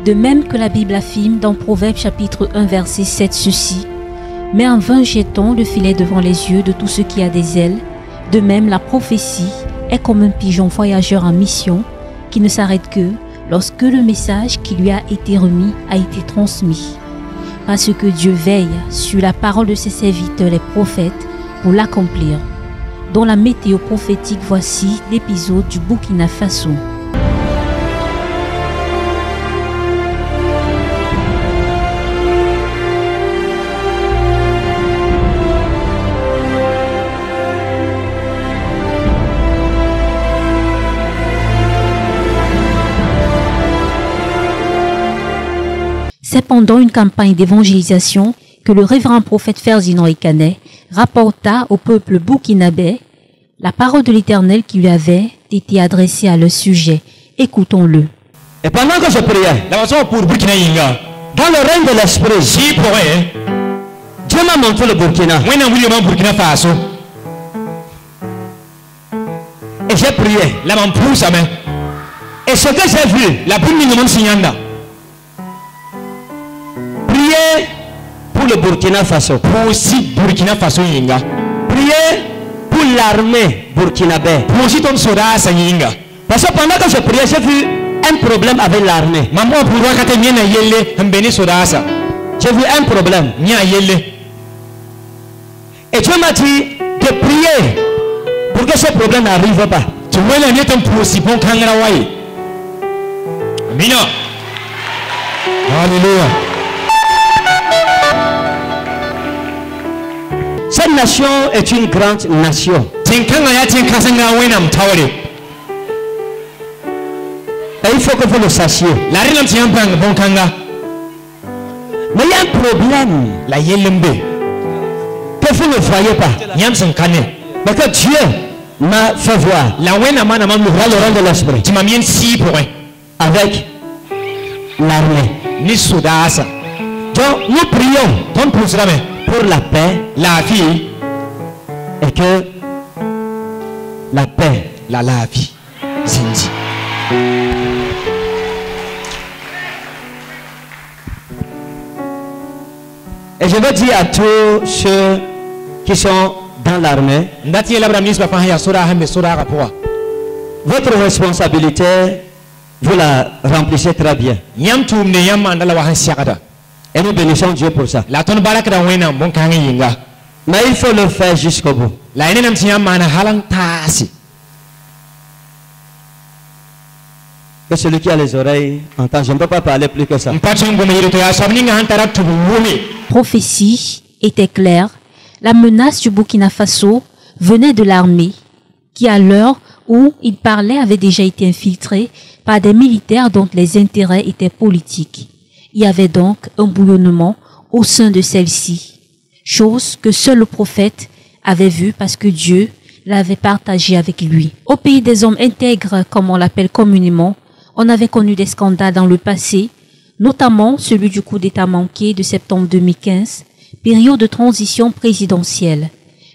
De même que la Bible affirme dans Proverbes chapitre 1 verset 7 ceci: mais en vain jetons le filet devant les yeux de tout ce qui a des ailes. De même, la prophétie est comme un pigeon voyageur en mission qui ne s'arrête que lorsque le message qui lui a été remis a été transmis. Parce que Dieu veille sur la parole de ses serviteurs, les prophètes, pour l'accomplir. Dans la météo prophétique, voici l'épisode du Burkina Faso. C'est pendant une campagne d'évangélisation que le révérend prophète Ferdinand Ekane rapporta au peuple burkinabé la parole de l'Éternel qui lui avait été adressée à leur sujet. Écoutons-le. Et pendant que je priais, dans le règne de l'esprit, Dieu m'a montré le Burkina. Et j'ai prié. Et ce que j'ai vu, priez pour le Burkina Faso. Priez pour l'armée burkinabé. Parce que pendant que je priais, j'ai vu un problème avec l'armée. J'ai vu un problème. Et Dieu m'a dit de prier pour que ce problème n'arrive pas. Alléluia. Cette nation est une grande nation. Et il faut que vous le sachiez. Mais il y a un problème que vous ne voyez pas. Mais que Dieu m'a fait voir. Dans le rang de l'esprit. Avec l'armée. Donc nous prions pour la paix, la vie, et que la paix, la vie, s'indique. Et je veux dire à tous ceux qui sont dans l'armée, votre responsabilité, vous la remplissez très bien. Et nous bénissons Dieu pour ça. Mais il faut le faire jusqu'au bout. Que celui qui a les oreilles entend. Je ne peux pas parler plus que ça. Prophétie était claire. La menace du Burkina Faso venait de l'armée, qui à l'heure où il parlait avait déjà été infiltrée par des militaires dont les intérêts étaient politiques. Il y avait donc un bouillonnement au sein de celle-ci, chose que seul le prophète avait vue parce que Dieu l'avait partagée avec lui. Au pays des hommes intègres, comme on l'appelle communément, on avait connu des scandales dans le passé, notamment celui du coup d'État manqué de septembre 2015, période de transition présidentielle.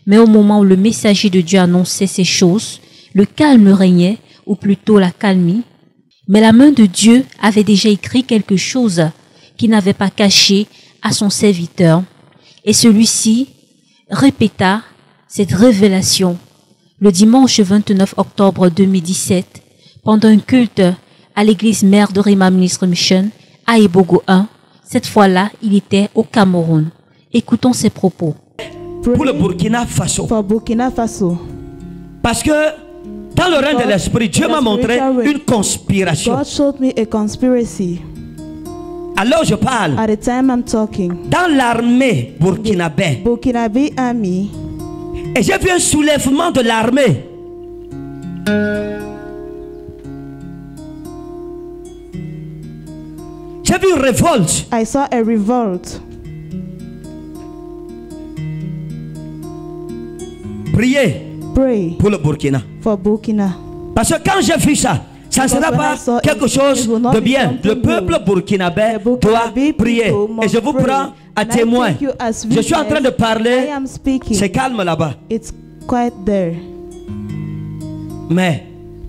Mais au moment où le messager de Dieu annonçait ces choses, le calme régnait, ou plutôt la calmie. Mais la main de Dieu avait déjà écrit quelque chose qu'il n'avait pas caché à son serviteur. Et celui-ci répéta cette révélation le dimanche 29 octobre 2017 pendant un culte à l'église mère de Rima Ministre Mission à Ebogo 1. Cette fois-là, il était au Cameroun. Écoutons ses propos. Pour le Burkina Faso. For Burkina Faso. Parce que dans le règne de l'esprit, Dieu m'a montré une conspiration. God showed me a conspiracy. Alors je parle. At the time I'm talking. Dans l'armée burkinabé. Burkinabe army. Et j'ai vu un soulèvement de l'armée. J'ai vu une révolte. I saw a revolt. Priez. Pray pour le Burkina. For Burkina. Parce que quand j'ai vu ça, ça ne sera pas quelque chose de bien. Le peuple burkinabé doit prier. Et je vous prends à témoin. Je suis en train de parler. C'est calme là-bas. It's quiet there. Mais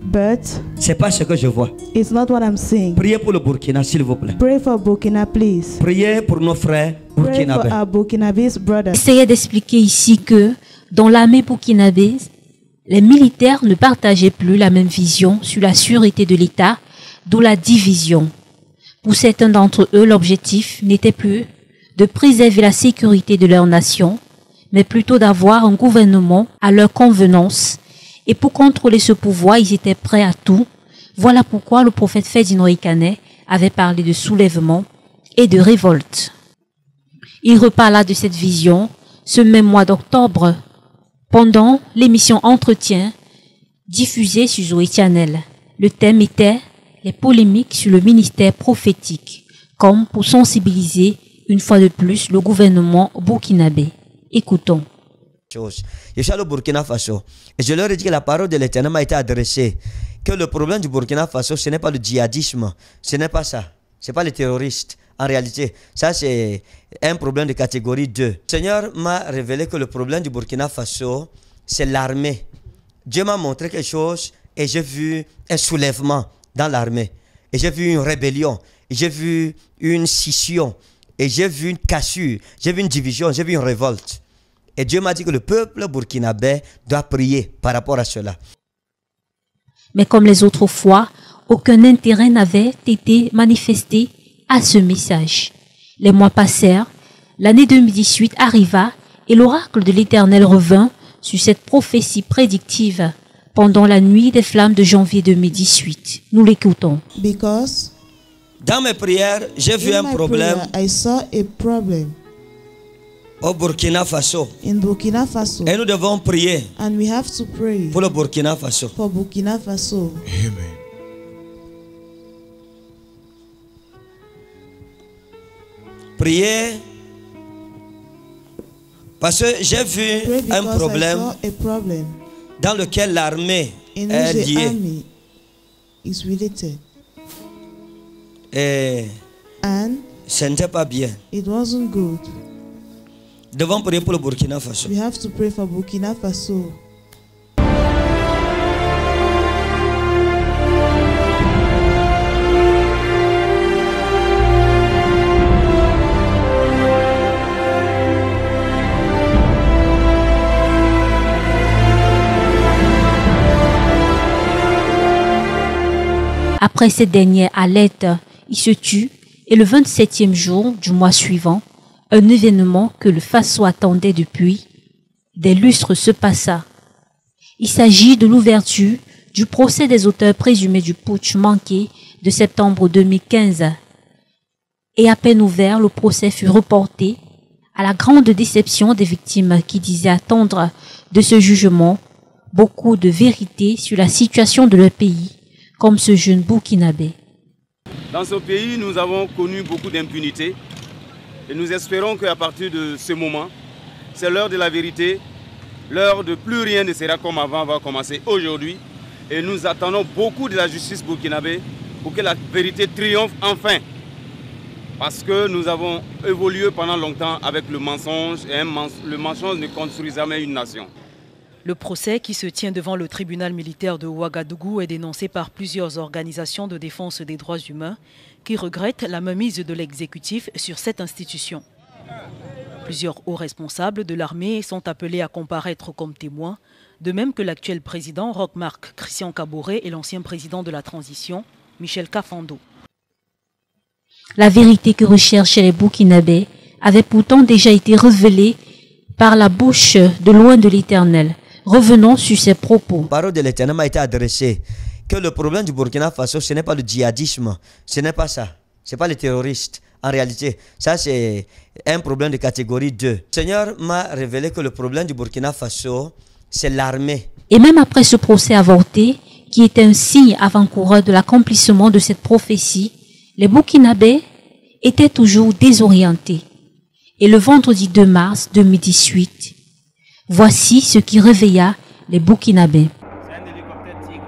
but C'est pas ce que je vois. it's not what I'm seeing. Priez pour le Burkina, s'il vous plaît. Pray for Burkina, please. Priez pour nos frères Pray for burkinabés. our Burkinabes brothers. Essayait d'expliquer ici que dans l'armée burkinabé, les militaires ne partageaient plus la même vision sur la sûreté de l'État, d'où la division. Pour certains d'entre eux, l'objectif n'était plus de préserver la sécurité de leur nation, mais plutôt d'avoir un gouvernement à leur convenance. Et pour contrôler ce pouvoir, ils étaient prêts à tout. Voilà pourquoi le prophète Ferdinand Ikané avait parlé de soulèvement et de révolte. Il reparla de cette vision ce même mois d'octobre, pendant l'émission Entretien diffusée sur Zoé Channel. Le thème était les polémiques sur le ministère prophétique, comme pour sensibiliser une fois de plus le gouvernement burkinabé. Écoutons. Je suis allé au Burkina Faso et je leur ai dit que la parole de l'Éternel m'a été adressée, que le problème du Burkina Faso, ce n'est pas le djihadisme, ce n'est pas ça, ce n'est pas les terroristes. En réalité, ça c'est un problème de catégorie 2. Le Seigneur m'a révélé que le problème du Burkina Faso, c'est l'armée. Dieu m'a montré quelque chose et j'ai vu un soulèvement dans l'armée. Et j'ai vu une rébellion, et j'ai vu une scission, et j'ai vu une cassure, j'ai vu une division, j'ai vu une révolte. Et Dieu m'a dit que le peuple burkinabé doit prier par rapport à cela. Mais comme les autres fois, aucun intérêt n'avait été manifesté à ce message. Les mois passèrent, l'année 2018 arriva et l'oracle de l'Éternel revint sur cette prophétie prédictive pendant la nuit des flammes de janvier 2018. Nous l'écoutons. Because Dans mes prières, j'ai vu in un my problème prayer, I saw a problem au Burkina Faso. in Burkina Faso, Et nous devons prier and we have to pray pour le Burkina Faso. for Burkina Faso. Prier parce que j'ai vu Pray un because I problème saw a problem dans lequel l'armée in est which the liée. army is related, Et and ce n'était pas bien. it wasn't good. Nous devons prier pour le Burkina Faso. We have to pray for Burkina Faso. Après cette dernière alerte, il se tut et le 27e jour du mois suivant, un événement que le Faso attendait depuis des lustres se passa. Il s'agit de l'ouverture du procès des auteurs présumés du putsch manqué de septembre 2015. Et à peine ouvert, le procès fut reporté à la grande déception des victimes qui disaient attendre de ce jugement beaucoup de vérité sur la situation de leur pays, comme ce jeune burkinabé. Dans ce pays, nous avons connu beaucoup d'impunité et nous espérons qu'à partir de ce moment, c'est l'heure de la vérité, l'heure de plus rien ne sera comme avant va commencer aujourd'hui et nous attendons beaucoup de la justice burkinabé pour que la vérité triomphe enfin. Parce que nous avons évolué pendant longtemps avec le mensonge et le mensonge ne construit jamais une nation. Le procès qui se tient devant le tribunal militaire de Ouagadougou est dénoncé par plusieurs organisations de défense des droits humains qui regrettent la mainmise de l'exécutif sur cette institution. Plusieurs hauts responsables de l'armée sont appelés à comparaître comme témoins, de même que l'actuel président Roch-Marc Christian Kaboré et l'ancien président de la transition, Michel Kafando. La vérité que recherchaient les Burkinabés avait pourtant déjà été révélée par la bouche de loin de l'Éternel. Revenons sur ces propos. La parole de l'Éternel m'a été adressée, que le problème du Burkina Faso, ce n'est pas le djihadisme, ce n'est pas ça, ce n'est pas les terroristes. En réalité, ça c'est un problème de catégorie 2. Le Seigneur m'a révélé que le problème du Burkina Faso, c'est l'armée. Et même après ce procès avorté, qui était un signe avant-coureur de l'accomplissement de cette prophétie, les Burkinabés étaient toujours désorientés. Et le vendredi 2 mars 2018, voici ce qui réveilla les Burkinabés. C'est un hélicoptère Tigre.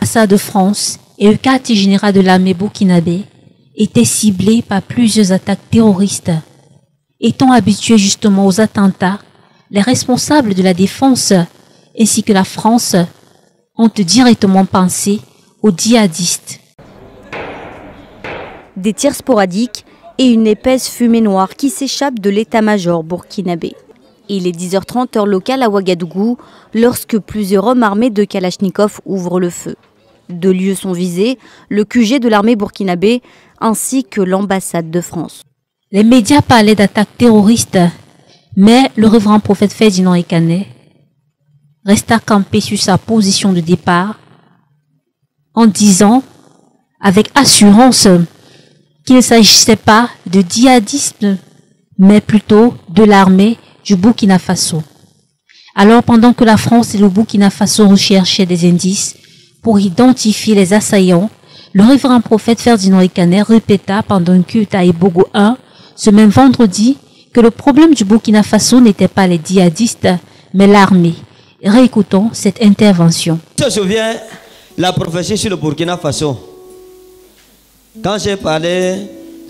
l'ambassade de France et le quartier général de l'armée burkinabé étaient ciblés par plusieurs attaques terroristes. Étant habitués justement aux attentats, les responsables de la défense ainsi que la France ont directement pensé aux djihadistes. Des tirs sporadiques et une épaisse fumée noire qui s'échappe de l'état-major burkinabé. Il est 10h30 heure locale à Ouagadougou lorsque plusieurs hommes armés de Kalachnikov ouvrent le feu. Deux lieux sont visés, le QG de l'armée burkinabé ainsi que l'ambassade de France. Les médias parlaient d'attaques terroristes, mais le révérend prophète Ferdinand Ekané resta campé sur sa position de départ en disant avec assurance qu'il ne s'agissait pas de djihadistes, mais plutôt de l'armée du Burkina Faso. Alors, pendant que la France et le Burkina Faso recherchaient des indices pour identifier les assaillants, le révérend prophète Ferdinand Ekané répéta pendant un culte à Ebogo 1, ce même vendredi, que le problème du Burkina Faso n'était pas les djihadistes, mais l'armée. Réécoutons cette intervention. Je me souviens la prophétie sur le Burkina Faso. Quand j'ai parlé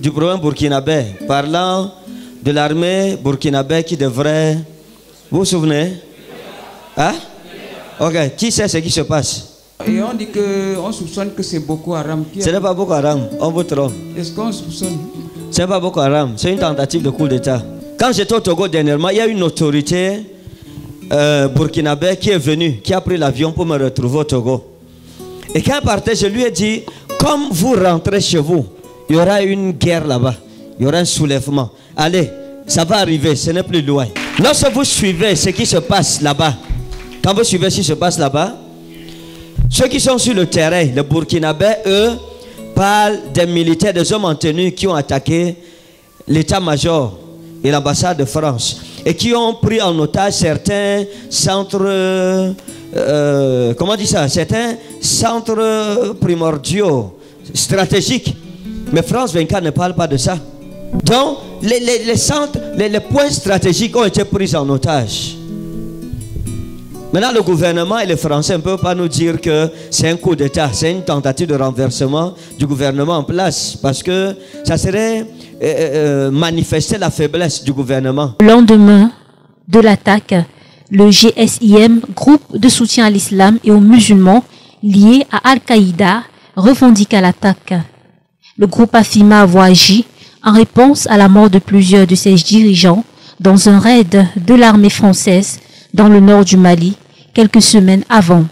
du problème burkinabé, parlant de l'armée burkinabé qui devrait... Vous vous souvenez? Hein? Ok, qui sait ce qui se passe? Et on dit qu'on soupçonne que c'est Boko Haram. Ce n'est pas Boko Haram, on vous trompe. Est-ce qu'on soupçonne? Ce n'est pas Boko Haram, c'est une tentative de coup d'État. Quand j'étais au Togo dernièrement, il y a une autorité burkinabé qui est venue, qui a pris l'avion pour me retrouver au Togo. Et quand elle partait, je lui ai dit, comme vous rentrez chez vous, il y aura une guerre là-bas, il y aura un soulèvement. Allez, ça va arriver, ce n'est plus loin. Lorsque vous suivez ce qui se passe là-bas, quand vous suivez ce qui se passe là-bas, ceux qui sont sur le terrain, les Burkinabés, eux, parlent des militaires, des hommes en tenue qui ont attaqué l'état-major et l'ambassade de France et qui ont pris en otage certains centres, comment on dit ça, certains centres primordiaux, stratégiques. Mais France 24 ne parle pas de ça. Donc, les centres, les points stratégiques ont été pris en otage. Maintenant, le gouvernement et les Français ne peuvent pas nous dire que c'est un coup d'État, c'est une tentative de renversement du gouvernement en place, parce que ça serait manifester la faiblesse du gouvernement. Le lendemain de l'attaque, le GSIM, groupe de soutien à l'islam et aux musulmans liés à Al-Qaïda, revendiqua l'attaque. Le groupe affirma avoir agi en réponse à la mort de plusieurs de ses dirigeants dans un raid de l'armée française dans le nord du Mali, quelques semaines avant.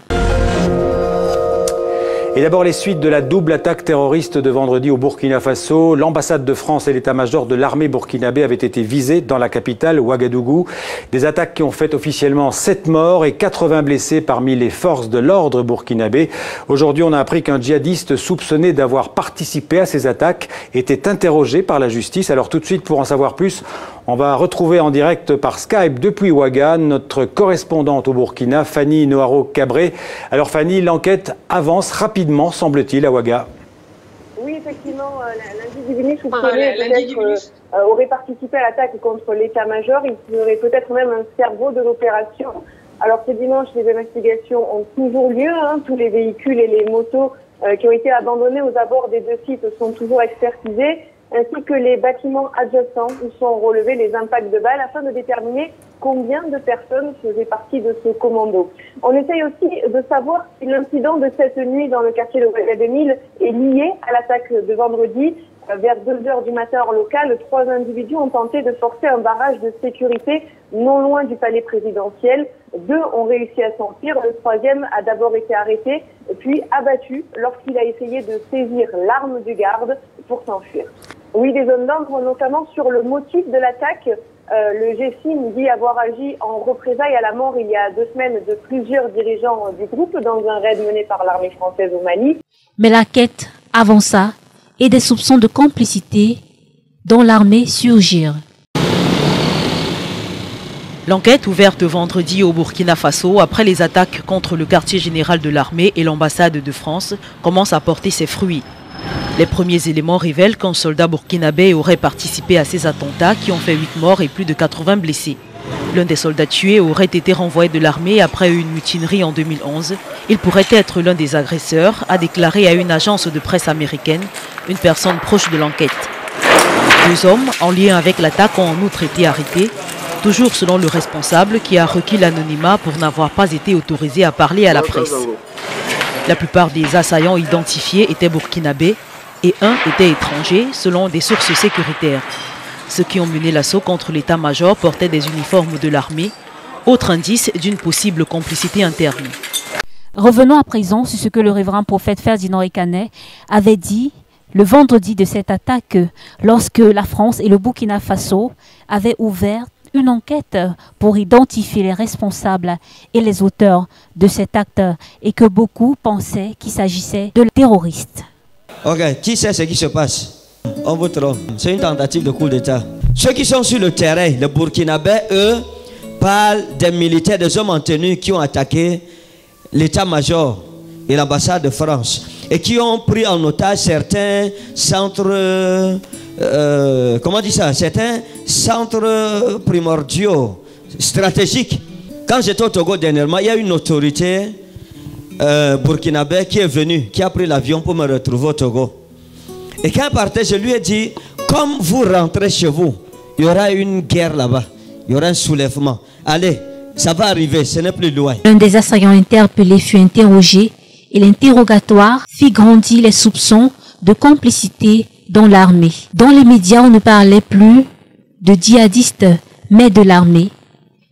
Et d'abord les suites de la double attaque terroriste de vendredi au Burkina Faso. L'ambassade de France et l'état-major de l'armée burkinabé avaient été visés dans la capitale, Ouagadougou. Des attaques qui ont fait officiellement 7 morts et 80 blessés parmi les forces de l'ordre burkinabé. Aujourd'hui, on a appris qu'un djihadiste soupçonné d'avoir participé à ces attaques était interrogé par la justice. Alors tout de suite, pour en savoir plus, on va retrouver en direct par Skype depuis Ouaga notre correspondante au Burkina, Fanny Noharo-Cabré. Alors Fanny, l'enquête avance rapidement, semble-t-il, à Ouaga. Oui, effectivement, l'individu soupçonné aurait participé à l'attaque contre l'état-major. Il serait peut-être même un cerveau de l'opération. Alors ce dimanche, les investigations ont toujours lieu. Tous les véhicules et les motos qui ont été abandonnés aux abords des deux sites sont toujours expertisés, ainsi que les bâtiments adjacents où sont relevés les impacts de balles afin de déterminer combien de personnes faisaient partie de ce commando. On essaye aussi de savoir si l'incident de cette nuit dans le quartier de Ouaga 2000 est lié à l'attaque de vendredi. Vers 2h du matin heure locale, 3 individus ont tenté de forcer un barrage de sécurité non loin du palais présidentiel. 2 ont réussi à s'enfuir. Le 3e a d'abord été arrêté, puis abattu lorsqu'il a essayé de saisir l'arme du garde pour s'enfuir. Oui, des zones d'ombre, notamment sur le motif de l'attaque. Le GSIM dit avoir agi en représailles à la mort il y a 2 semaines de plusieurs dirigeants du groupe dans un raid mené par l'armée française au Mali. Mais la quête avança et des soupçons de complicité dont l'armée surgirent. L'enquête ouverte vendredi au Burkina Faso après les attaques contre le quartier général de l'armée et l'ambassade de France commence à porter ses fruits. Les premiers éléments révèlent qu'un soldat burkinabé aurait participé à ces attentats qui ont fait 8 morts et plus de 80 blessés. L'un des soldats tués aurait été renvoyé de l'armée après une mutinerie en 2011. Il pourrait être l'un des agresseurs, a déclaré à une agence de presse américaine une personne proche de l'enquête. 2 hommes en lien avec l'attaque ont en outre été arrêtés, toujours selon le responsable qui a requis l'anonymat pour n'avoir pas été autorisé à parler à la presse. La plupart des assaillants identifiés étaient burkinabés et un était étranger selon des sources sécuritaires. Ceux qui ont mené l'assaut contre l'état-major portaient des uniformes de l'armée, autre indice d'une possible complicité interne. Revenons à présent sur ce que le révérend prophète Ferdinand Ekanet avait dit le vendredi de cette attaque lorsque la France et le Burkina Faso avaient ouvert une enquête pour identifier les responsables et les auteurs de cet acte et que beaucoup pensaient qu'il s'agissait de terroristes. Ok, qui sait ce qui se passe? On vous trompe. C'est une tentative de coup d'État. Ceux qui sont sur le terrain, les Burkinabés, eux, parlent des militaires, des hommes en tenue qui ont attaqué l'état-major et l'ambassade de France et qui ont pris en otage certains centres, comment on dit ça, certains centres primordiaux, stratégiques. Quand j'étais au Togo dernièrement, il y a une autorité burkinabé qui est venue, qui a pris l'avion pour me retrouver au Togo. Et quand il partait, je lui ai dit, comme vous rentrez chez vous, il y aura une guerre là-bas, il y aura un soulèvement. Allez, ça va arriver, ce n'est plus loin. L'un des assaillants interpellés fut interrogé et l'interrogatoire fit grandir les soupçons de complicité dans l'armée. Dans les médias, on ne parlait plus de djihadistes, mais de l'armée.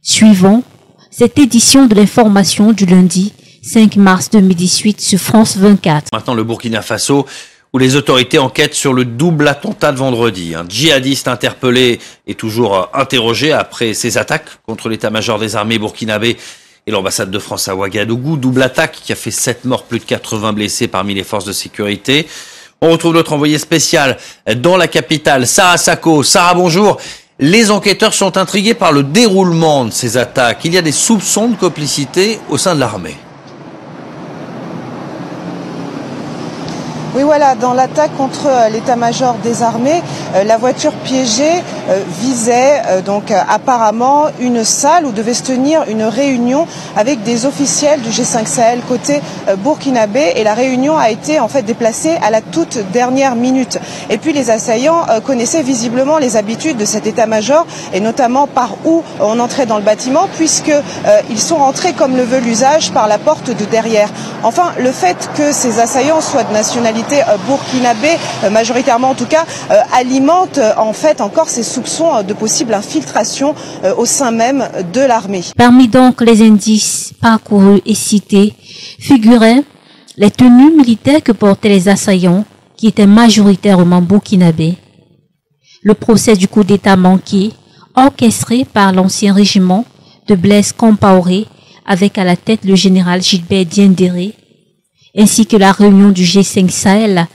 Suivons cette édition de l'information du lundi 5 mars 2018 sur France 24. Maintenant, le Burkina Faso, où les autorités enquêtent sur le double attentat de vendredi. Un djihadiste interpellé est toujours interrogé après ces attaques contre l'état-major des armées burkinabé et l'ambassade de France à Ouagadougou. Double attaque qui a fait 7 morts, plus de 80 blessés parmi les forces de sécurité. On retrouve notre envoyé spécial dans la capitale, Sarah Sako. Sarah, bonjour. Les enquêteurs sont intrigués par le déroulement de ces attaques. Il y a des soupçons de complicité au sein de l'armée. Oui, voilà, dans l'attaque contre l'état-major des armées, la voiture piégée visait donc apparemment une salle où devait se tenir une réunion avec des officiels du G5 Sahel côté burkinabé et la réunion a été en fait déplacée à la toute dernière minute. Et puis les assaillants connaissaient visiblement les habitudes de cet état-major et notamment par où on entrait dans le bâtiment puisque ils sont rentrés comme le veut l'usage par la porte de derrière. Enfin, le fait que ces assaillants soient de nationalité burkinabé, majoritairement en tout cas, alimente en fait encore ces soupçons de possible infiltration au sein même de l'armée. Parmi donc les indices parcourus et cités figuraient les tenues militaires que portaient les assaillants qui étaient majoritairement burkinabés, le procès du coup d'État manqué orchestré par l'ancien régiment de Blaise Compaoré avec à la tête le général Gilbert Diendéré, ainsi que la réunion du G5 Sahel,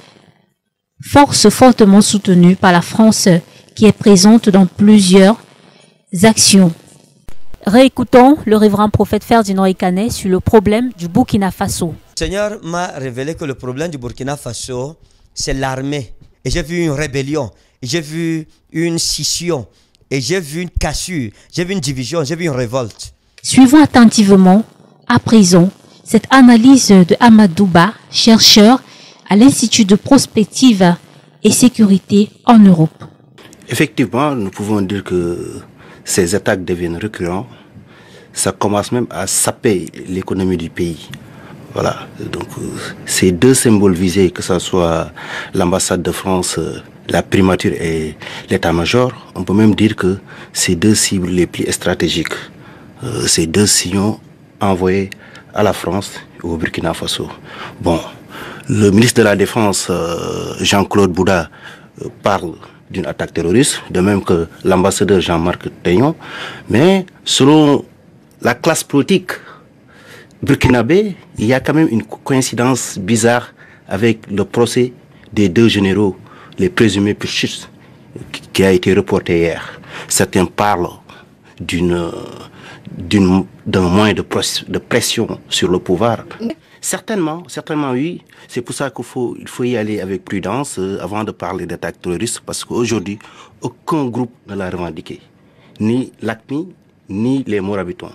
force fortement soutenue par la France qui est présente dans plusieurs actions. Réécoutons le révérend prophète Ferdinand Ekanet sur le problème du Burkina Faso. Le Seigneur m'a révélé que le problème du Burkina Faso, c'est l'armée. Et j'ai vu une rébellion, j'ai vu une scission, et j'ai vu une cassure, j'ai vu une division, j'ai vu une révolte. Suivons attentivement, à présent, cette analyse de Amadouba, chercheur à l'Institut de prospective et sécurité en Europe. Effectivement, nous pouvons dire que ces attaques deviennent récurrentes. Ça commence même à saper l'économie du pays. Voilà. Donc, ces deux symboles visés, que ce soit l'ambassade de France, la primature et l'état-major, on peut même dire que ces deux cibles les plus stratégiques, ces deux signaux envoyés à la France et au Burkina Faso. Bon, le ministre de la Défense, Jean-Claude Bouda, parle d'une attaque terroriste, de même que l'ambassadeur Jean-Marc Taillon, mais selon la classe politique burkinabé, il y a quand même une coïncidence bizarre avec le procès des deux généraux, les présumés putschistes, qui a été reporté hier. Certains parlent d'un moyen de pression sur le pouvoir. Certainement oui. C'est pour ça qu'il faut y aller avec prudence avant de parler d'attaque terroriste, parce qu'aujourd'hui, aucun groupe ne l'a revendiqué. Ni l'AQMI, ni les Morabitons.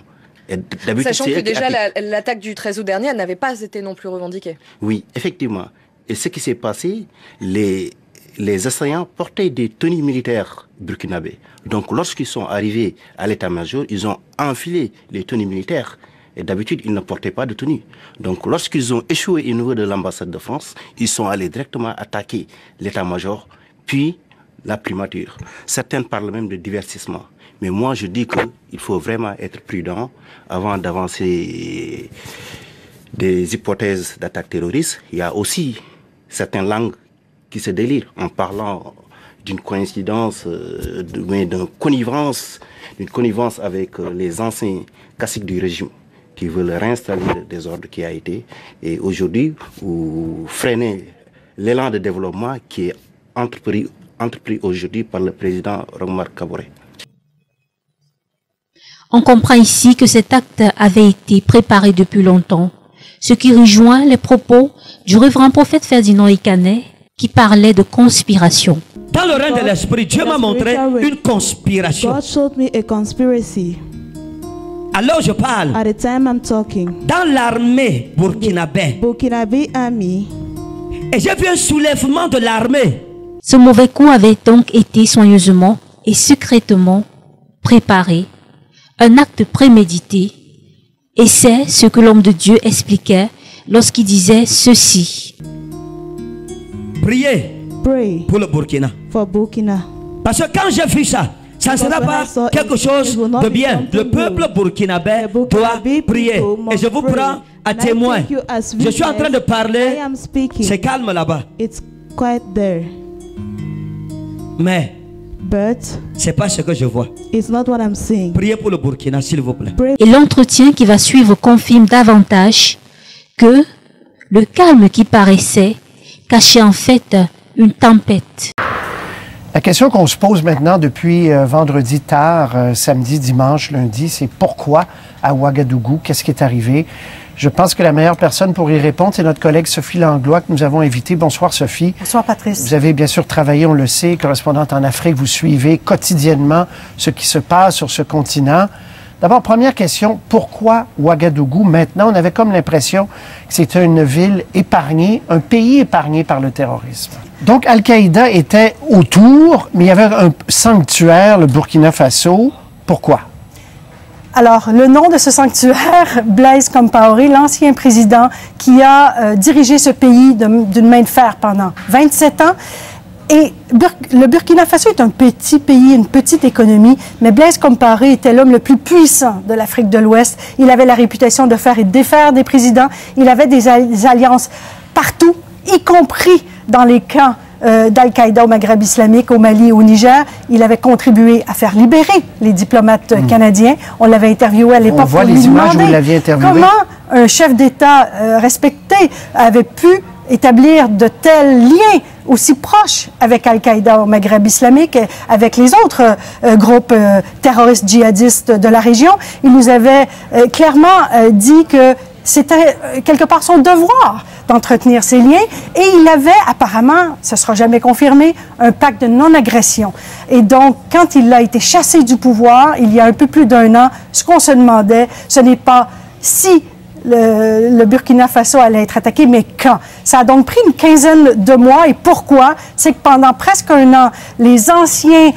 Sachant que déjà l'attaque du 13 août dernier n'avait pas été non plus revendiquée. Oui, effectivement. Et ce qui s'est passé, les assaillants portaient des tenues militaires burkinabés. Donc lorsqu'ils sont arrivés à l'état-major, ils ont enfilé les tenues militaires. Et d'habitude, ils ne portaient pas de tenue. Donc lorsqu'ils ont échoué au niveau de l'ambassade de France, ils sont allés directement attaquer l'état-major, puis la primature. Certains parlent même de divertissement. Mais moi, je dis qu'il faut vraiment être prudent avant d'avancer des hypothèses d'attaque terroriste. Il y a aussi certaines langues qui se délirent en parlant d'une coïncidence, d'une connivence avec les anciens caciques du régime qui veulent réinstaller le désordre qui a été. Et aujourd'hui, vous freinez l'élan de développement qui est entrepris aujourd'hui par le président Romuald Kaboré. On comprend ici que cet acte avait été préparé depuis longtemps, ce qui rejoint les propos du révérend prophète Ferdinand Ikané qui parlait de conspiration. Dans le règne de l'esprit, Dieu m'a montré une conspiration. God showed me a conspiracy. Alors je parle. At the time I'm talking. Dans l'armée burkinabé. Burkinabe Army. Et j'ai vu un soulèvement de l'armée. Ce mauvais coup avait donc été soigneusement et secrètement préparé, un acte prémédité, et c'est ce que l'homme de Dieu expliquait lorsqu'il disait ceci. Priez pour le Burkina. For Burkina. Parce que quand j'ai vu ça, ça ne sera pas quelque chose de bien. Le peuple burkinabé doit prier. Et je vous prends à témoin. Je suis en train de parler. C'est calme là-bas. It's quiet there. Mais c'est pas ce que je vois. It's not what I'm seeing. Priez pour le Burkina, s'il vous plaît. Et l'entretien qui va suivre confirme davantage que le calme qui paraissait cachait en fait une tempête. La question qu'on se pose maintenant depuis vendredi tard, samedi, dimanche, lundi, c'est pourquoi à Ouagadougou? Qu'est-ce qui est arrivé? Je pense que la meilleure personne pour y répondre, c'est notre collègue Sophie Langlois que nous avons invitée. Bonsoir Sophie. Bonsoir Patrice. Vous avez bien sûr travaillé, on le sait, correspondante en Afrique. Vous suivez quotidiennement ce qui se passe sur ce continent. D'abord, première question, pourquoi Ouagadougou? Maintenant, on avait comme l'impression que c'était une ville épargnée, un pays épargné par le terrorisme. Donc, Al-Qaïda était autour, mais il y avait un sanctuaire, le Burkina Faso. Pourquoi? Alors, le nom de ce sanctuaire, Blaise Compaoré, l'ancien président qui a dirigé ce pays d'une main de fer pendant 27 ans. Et le Burkina Faso est un petit pays, une petite économie, mais Blaise Compaoré était l'homme le plus puissant de l'Afrique de l'Ouest. Il avait la réputation de faire et défaire des présidents. Il avait des alliances partout, y compris dans les camps d'Al-Qaïda au Maghreb islamique, au Mali, au Niger. Il avait contribué à faire libérer les diplomates canadiens. On l'avait interviewé à l'époque. On voit les images où vous l'aviez interviewé. Comment un chef d'État respecté avait pu établir de tels liens aussi proches avec Al-Qaïda au Maghreb islamique, avec les autres groupes terroristes djihadistes de la région. Il nous avait clairement dit que c'était quelque part son devoir d'entretenir ces liens. Et il avait apparemment, ce ne sera jamais confirmé, un pacte de non-agression. Et donc, quand il a été chassé du pouvoir, il y a un peu plus d'un an, ce qu'on se demandait, ce n'est pas si le Burkina Faso allait être attaqué, mais quand? Ça a donc pris une quinzaine de mois. Et pourquoi? C'est que pendant presque un an, les anciens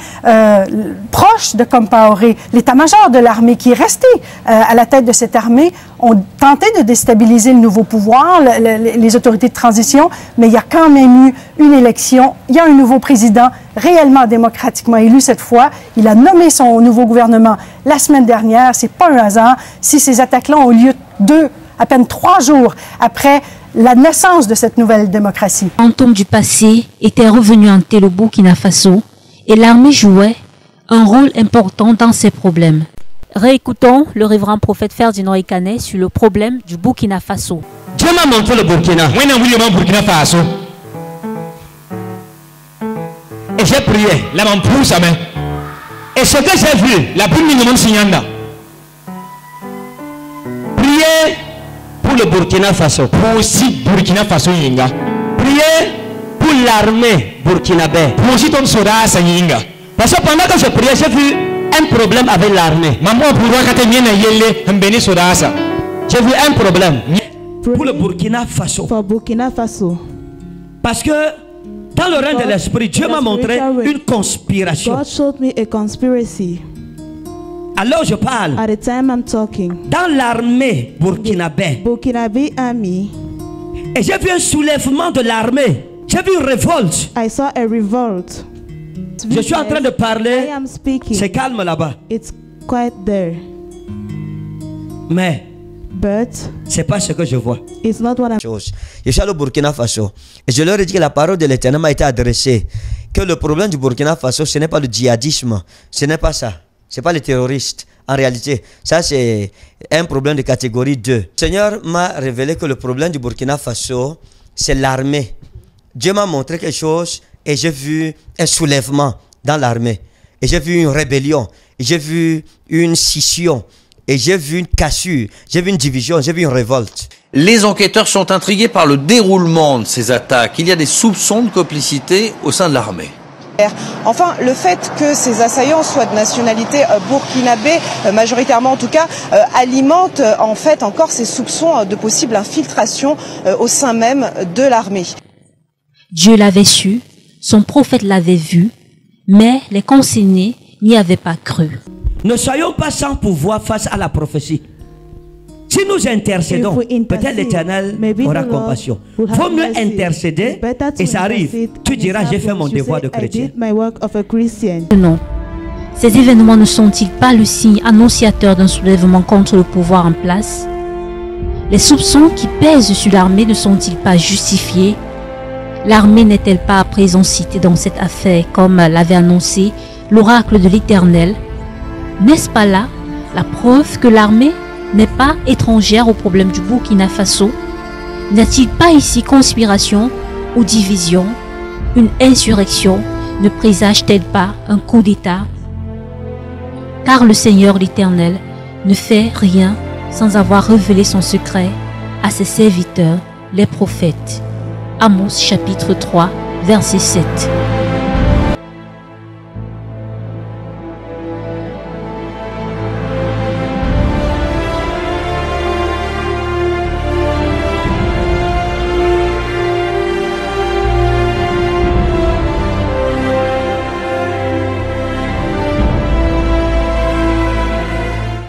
proches de Compaoré, l'état-major de l'armée qui est resté à la tête de cette armée, ont tenté de déstabiliser le nouveau pouvoir, les autorités de transition, mais il y a quand même eu une élection. Il y a un nouveau président réellement démocratiquement élu cette fois. Il a nommé son nouveau gouvernement la semaine dernière. C'est pas un hasard si ces attaques-là ont lieu à peine 3 jours après la naissance de cette nouvelle démocratie. Les fantômes du passé étaient revenus hanter le Burkina Faso et l'armée jouait un rôle important dans ces problèmes. Réécoutons le révérend prophète Ferdinand Ikané sur le problème du Burkina Faso. Dieu m'a montré le Burkina. Et j'ai prié. Et ce que j'ai vu, priez pour le Burkina Faso. Priez pour l'armée burkinabé. Parce que pendant que je priais, j'ai vu un problème avec l'armée. J'ai vu un problème pour le Burkina Faso. For Burkina Faso. Parce que dans le règne de l'esprit, Dieu m'a montré une conspiration. God showed me a conspiracy. Alors je parle. At the time I'm talking. Dans l'armée burkinabé. Burkinabe army. Et j'ai vu un soulèvement de l'armée. J'ai vu une révolte. I saw a revolt. Je suis en train de parler. I am speaking. C'est calme là-bas. It's quiet there. Mais c'est pas ce que je vois. It's not what I'm... Je suis allé au Burkina Faso et je leur ai dit que la parole de l'Éternel m'a été adressée. Que le problème du Burkina Faso, ce n'est pas le djihadisme. Ce n'est pas ça. Ce n'est pas les terroristes. En réalité, ça c'est un problème de catégorie 2. Le Seigneur m'a révélé que le problème du Burkina Faso, c'est l'armée. Dieu m'a montré quelque chose et j'ai vu un soulèvement dans l'armée. Et j'ai vu une rébellion. Et j'ai vu une scission. Et j'ai vu une cassure. J'ai vu une division. J'ai vu une révolte. Les enquêteurs sont intrigués par le déroulement de ces attaques. Il y a des soupçons de complicité au sein de l'armée. Enfin, le fait que ces assaillants soient de nationalité burkinabé, majoritairement en tout cas, alimente en fait encore ces soupçons de possible infiltration au sein même de l'armée. Dieu l'avait su, son prophète l'avait vu, mais les concernés n'y avaient pas cru. Ne soyons pas sans pouvoir face à la prophétie. Si nous intercédons, peut-être l'Éternel aura compassion. Vaut mieux intercéder et ça arrive. Tu diras, j'ai fait mon devoir de chrétien. Non. Ces événements ne sont-ils pas le signe annonciateur d'un soulèvement contre le pouvoir en place? Les soupçons qui pèsent sur l'armée ne sont-ils pas justifiés? L'armée n'est-elle pas à présent citée dans cette affaire comme l'avait annoncé l'oracle de l'Éternel? N'est-ce pas là la preuve que l'armée n'est pas étrangère au problème du Burkina Faso? N'y a-t-il pas ici conspiration ou division? Une insurrection ne présage-t-elle pas un coup d'État? Car le Seigneur l'Éternel ne fait rien sans avoir révélé son secret à ses serviteurs, les prophètes. Amos chapitre 3, verset 7.